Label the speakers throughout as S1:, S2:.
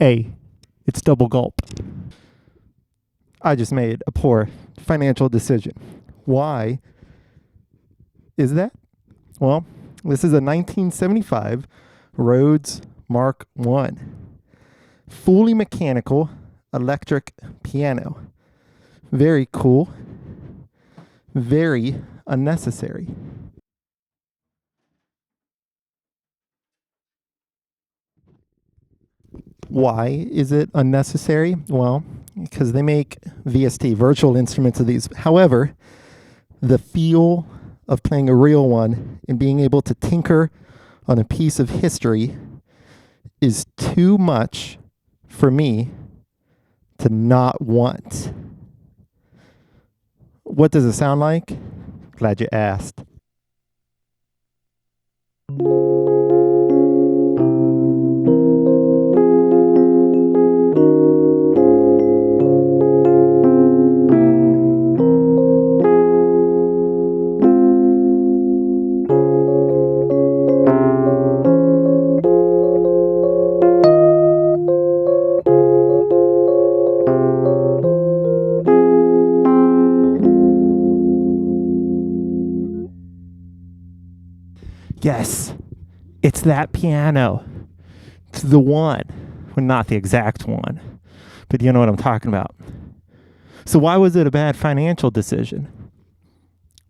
S1: A. It's double gulp. I just made a poor financial decision. Why is that? Well, this is a 1975 Rhodes Mk1. Fully mechanical electric piano. Very cool. Very unnecessary. Why is it unnecessary? Well, because they make VST, virtual instruments of these. However, the feel of playing a real one and being able to tinker on a piece of history is too much for me to not want. What does it sound like? Glad you asked. Yes, it's that piano. It's the one. Well, not the exact one, but you know what I'm talking about. So why was it a bad financial decision?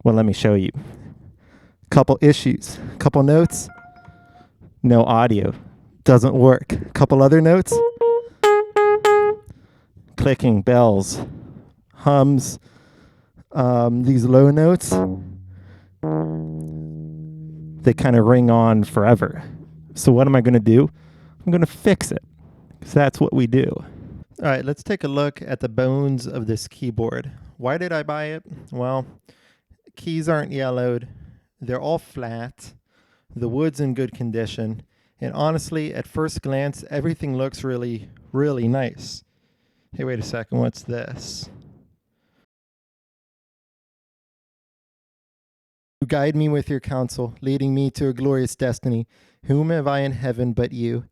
S1: Well, let me show you. Couple issues, couple notes. No audio. Doesn't work. Couple other notes. Clicking bells. Hums. These low notes. They kind of ring on forever. So what am I going to do? I'm going to fix it. Because that's what we do. All right, let's take a look at the bones of this keyboard. Why did I buy it? Well, keys aren't yellowed. They're all flat. The wood's in good condition. And honestly, at first glance, everything looks really, really nice. Hey, wait a second. What's this? You guide me with your counsel, leading me to a glorious destiny. Whom have I in heaven but you?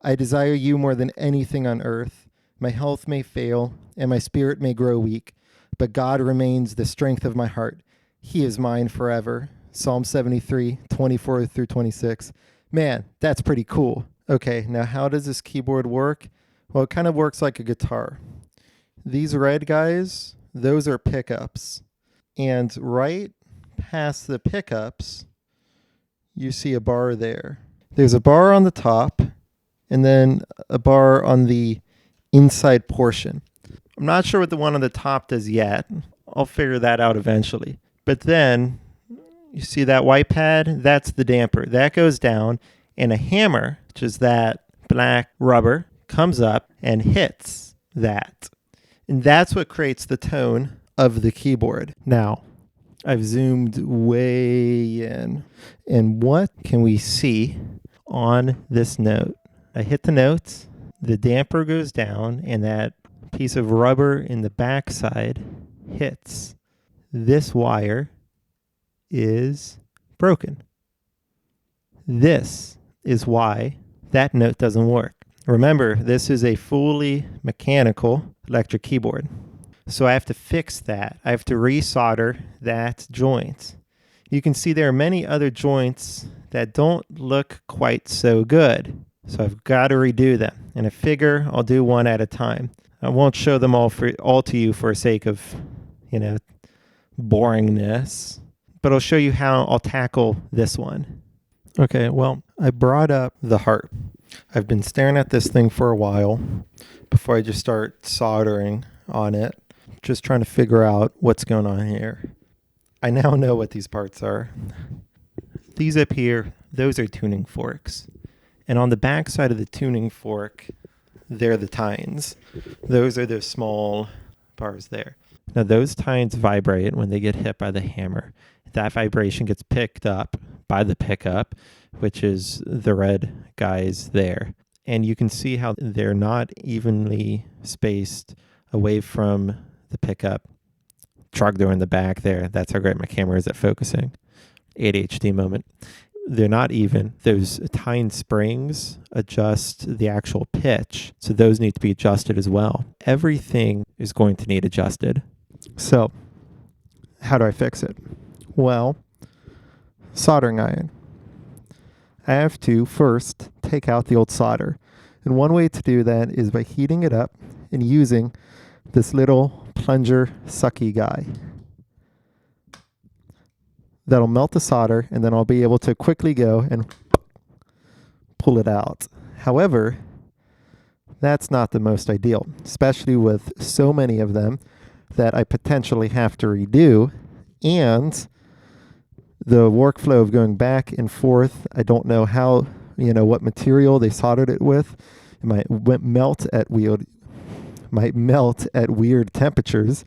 S1: I desire you more than anything on earth. My health may fail, and my spirit may grow weak, but God remains the strength of my heart. He is mine forever. Psalm 73, 24 through 26. Man, that's pretty cool. Okay, now how does this keyboard work? Well, it kind of works like a guitar. These red guys, those are pickups. And right past the pickups, you see a bar there. There's a bar on the top, and then a bar on the inside portion. I'm not sure what the one on the top does yet. I'll figure that out eventually. But then, you see that white pad? That's the damper. That goes down, and a hammer, which is that black rubber, comes up and hits that. And that's what creates the tone of the keyboard. Now, I've zoomed way in. And what can we see on this note? I hit the notes, the damper goes down, and that piece of rubber in the backside hits. This wire is broken. This is why that note doesn't work. Remember, this is a fully mechanical electric keyboard. So I have to fix that. I have to resolder that joint. You can see there are many other joints that don't look quite so good. So I've got to redo them. And I figure I'll do one at a time. I won't show them all to you for sake of, boringness. But I'll show you how I'll tackle this one. Okay, well, I brought up the harp. I've been staring at this thing for a while before I just start soldering on it. Just trying to figure out what's going on here. I now know what these parts are. These up here, those are tuning forks. And on the back side of the tuning fork, they're the tines. Those are the small bars there. Now those tines vibrate when they get hit by the hammer. That vibration gets picked up by the pickup, which is the red guys there. And you can see how they're not evenly spaced away from the pickup. Trogdor in the back there. That's how great my camera is at focusing. ADHD moment. they're not even. Those tine springs adjust the actual pitch, so those need to be adjusted as well. Everything is going to need adjusted. So, how do I fix it? Well, soldering iron. I have to first take out the old solder. And one way to do that is by heating it up and using this little plunger sucky guy. That'll melt the solder, and then I'll be able to quickly go and pull it out. However, that's not the most ideal, especially with so many of them that I potentially have to redo, and the workflow of going back and forth, I don't know how, what material they soldered it with. It might melt at weird temperatures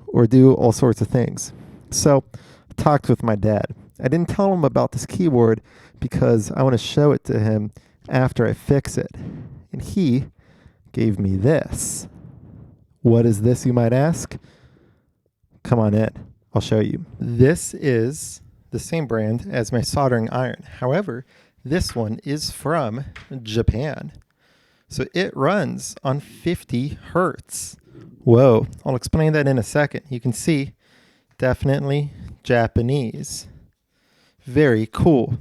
S1: or do all sorts of things. So I talked with my dad. I didn't tell him about this keyboard because I want to show it to him after I fix it. And he gave me this. What is this, you might ask? Come on in. I'll show you. This is the same brand as my soldering iron. However, this one is from Japan. So it runs on 50 hertz. Whoa, I'll explain that in a second. You can see, definitely Japanese. Very cool.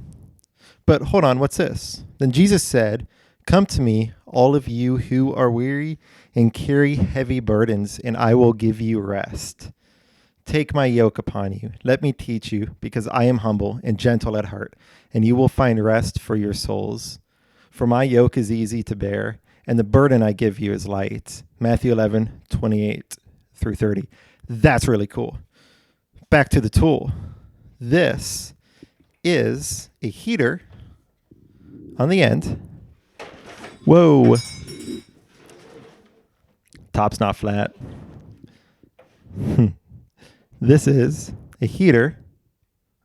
S1: But hold on, what's this? Then Jesus said, "Come to me, all of you who are weary and carry heavy burdens, and I will give you rest. Take my yoke upon you. Let me teach you, because I am humble and gentle at heart, and you will find rest for your souls. For my yoke is easy to bear, and the burden I give you is light." Matthew 11:28-30. That's really cool. Back to the tool. This is a heater on the end. Whoa. Top's not flat. This is a heater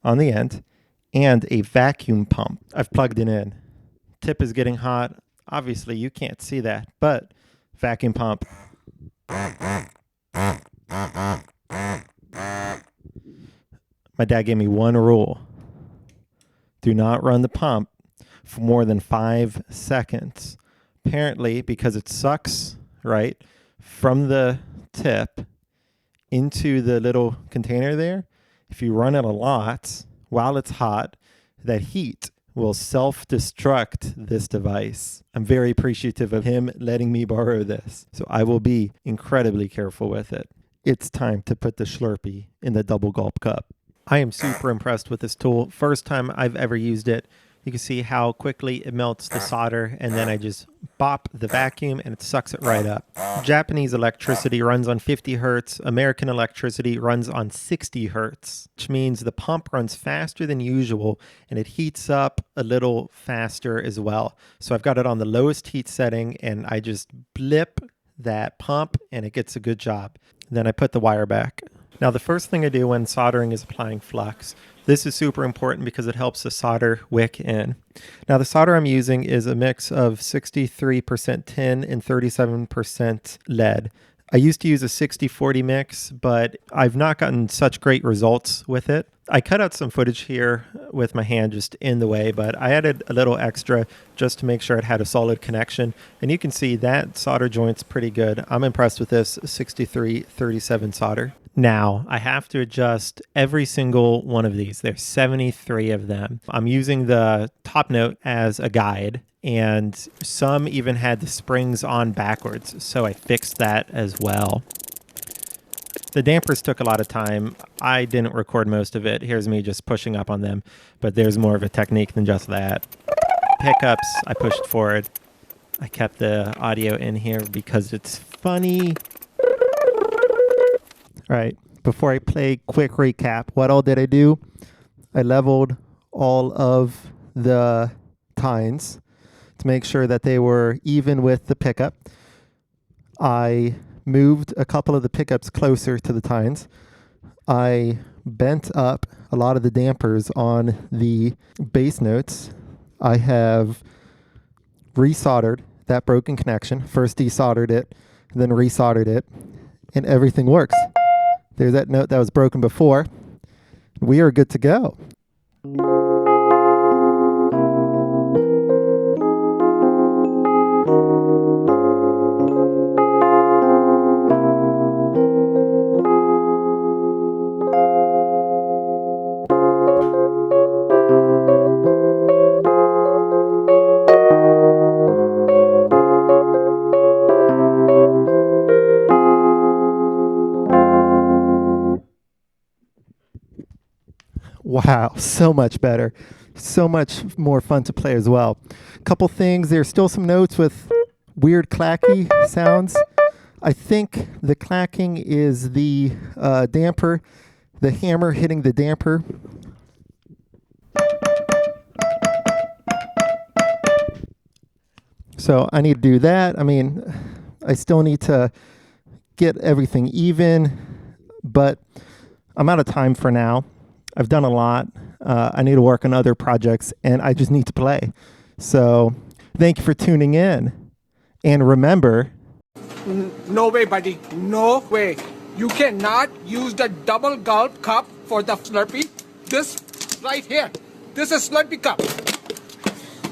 S1: on the end and a vacuum pump. I've plugged it in. Tip is getting hot. Obviously, you can't see that, but vacuum pump. My dad gave me one rule. Do not run the pump for more than 5 seconds. Apparently, because it sucks, right, from the tip into the little container there, if you run it a lot while it's hot, that heat will self-destruct this device. I'm very appreciative of him letting me borrow this, so I will be incredibly careful with it. It's time to put the Slurpee in the double gulp cup. I am super impressed with this tool. First time I've ever used it. You can see how quickly it melts the solder, and then I just bop the vacuum and it sucks it right up. Japanese electricity runs on 50 hertz. American electricity runs on 60 hertz, which means the pump runs faster than usual and it heats up a little faster as well. So I've got it on the lowest heat setting and I just blip that pump and it gets a good job. Then I put the wire back. Now, the first thing I do when soldering is applying flux. This is super important because it helps the solder wick in. Now, the solder I'm using is a mix of 63% tin and 37% lead. I used to use a 60-40 mix, but I've not gotten such great results with it. I cut out some footage here with my hand just in the way, but I added a little extra just to make sure it had a solid connection. And you can see that solder joint's pretty good. I'm impressed with this 63-37 solder. Now, I have to adjust every single one of these. There's 73 of them. I'm using the top note as a guide, and some even had the springs on backwards, so I fixed that as well. The dampers took a lot of time. I didn't record most of it. Here's me just pushing up on them, but there's more of a technique than just that. Pickups, I pushed forward. I kept the audio in here because it's funny. All right, before I play, quick recap. What all did I do? I leveled all of the tines to make sure that they were even with the pickup. I moved a couple of the pickups closer to the tines. I bent up a lot of the dampers on the bass notes. I have resoldered that broken connection. First desoldered it, then resoldered it, and everything works. There's that note that was broken before. We are good to go. Wow, so much better. So much more fun to play as well. Couple things, there's still some notes with weird clacky sounds. I think the clacking is the damper, the hammer hitting the damper. So I need to do that. I mean, I still need to get everything even, but I'm out of time for now. I've done a lot. I need to work on other projects, and I just need to play. So thank you for tuning in. And remember...
S2: No way, buddy. No way. You cannot use the double gulp cup for the Slurpee. This right here. This is Slurpee cup.